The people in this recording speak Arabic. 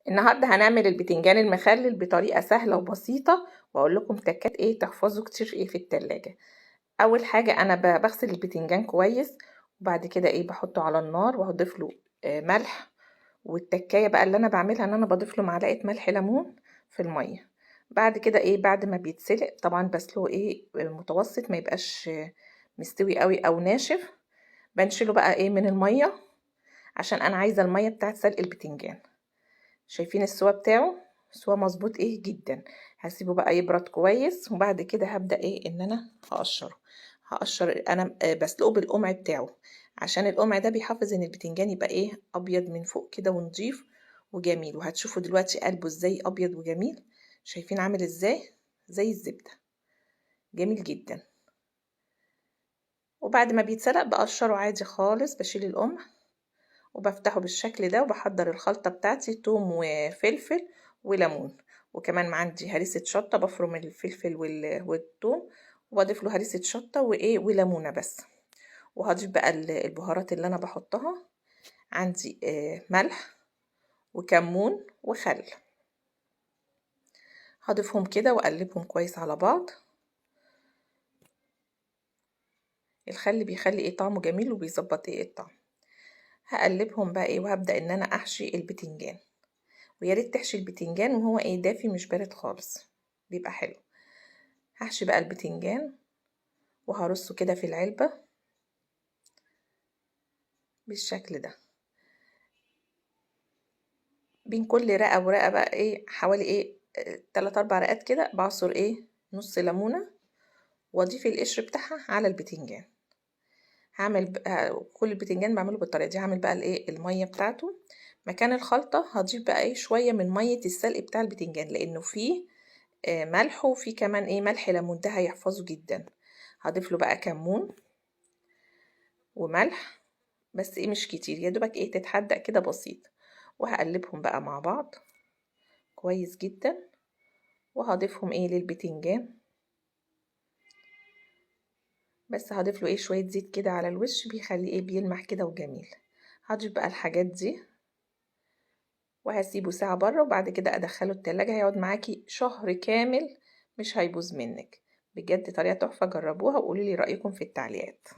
النهارده هنعمل البتنجان المخلل بطريقه سهله وبسيطه، واقول لكم تكات ايه تحفظوا كتير ايه في التلاجة. اول حاجه انا بغسل البتنجان كويس، وبعد كده ايه بحطه على النار وهضيف له ملح. والتكايه بقى اللي انا بعملها ان انا بضيف له معلقه ملح ليمون في الميه. بعد كده ايه بعد ما بيتسلق طبعا بسلقه ايه متوسط، ما يبقاش مستوي قوي او ناشف. بنشيله بقى ايه من الميه عشان انا عايزه الميه بتاعت سلق البتنجان. شايفين السوا بتاعه سوا مظبوط ايه جدا. هسيبه بقى يبرد كويس، وبعد كده هبدأ ايه ان انا هقشر انا بسلقه بالقمع بتاعه، عشان القمع ده بيحافظ ان البتنجان يبقى ايه ابيض من فوق كده ونضيف وجميل. وهتشوفوا دلوقتي قلبه ازاي ابيض وجميل، شايفين عامل ازاي زي الزبدة، جميل جدا. وبعد ما بيتسلق بقشره عادي خالص، بشيل القمع وبفتحه بالشكل ده، وبحضر الخلطة بتاعتي توم وفلفل وليمون، وكمان عندي هريسة شطة بفرم الفلفل والثوم، وبضيف له هريسة شطة وايه وليمونة بس. وهضيف بقى البهارات اللي انا بحطها، عندي ملح وكمون وخل. هضيفهم كده واقلبهم كويس على بعض. الخل بيخلي ايه طعمه جميل وبيظبط ايه الطعم. هقلبهم بقى ايه وهبدأ ان انا احشي البتنجان، ويا ريت تحشي البتنجان وهو ايه دافي مش بارد خالص، بيبقى حلو. هحشي بقى البتنجان وهرصه كده في العلبة بالشكل ده. بين كل رقة ورقة بقى ايه حوالي ايه 3-4 رقات كده بعصر ايه نص ليمونة، واضيف القشر بتاعها على البتنجان. هعمل بقى كل البتنجان بعمله بالطريقة دي. هعمل بقى الايه المية بتاعته مكان الخلطة، هضيف بقى ايه شوية من مية السلق بتاع البتنجان، لانه فيه ملح، وفيه كمان ايه ملح ليمون، ده هيحفظه جدا. هضيف له بقى كمون وملح، بس ايه مش كتير، يا دوبك ايه تتحدق كده بسيط. وهقلبهم بقى مع بعض كويس جدا، وهضيفهم ايه للبتنجان، بس هضيف له ايه شويه زيت كده على الوش بيخليه ايه بيلمح كده وجميل. هضيف بقى الحاجات دي وهسيبه ساعه بره، وبعد كده ادخله التلاجة. هيقعد معاكي شهر كامل مش هيبوظ منك. بجد طريقه تحفه، جربوها وقولي لي رايكم في التعليقات.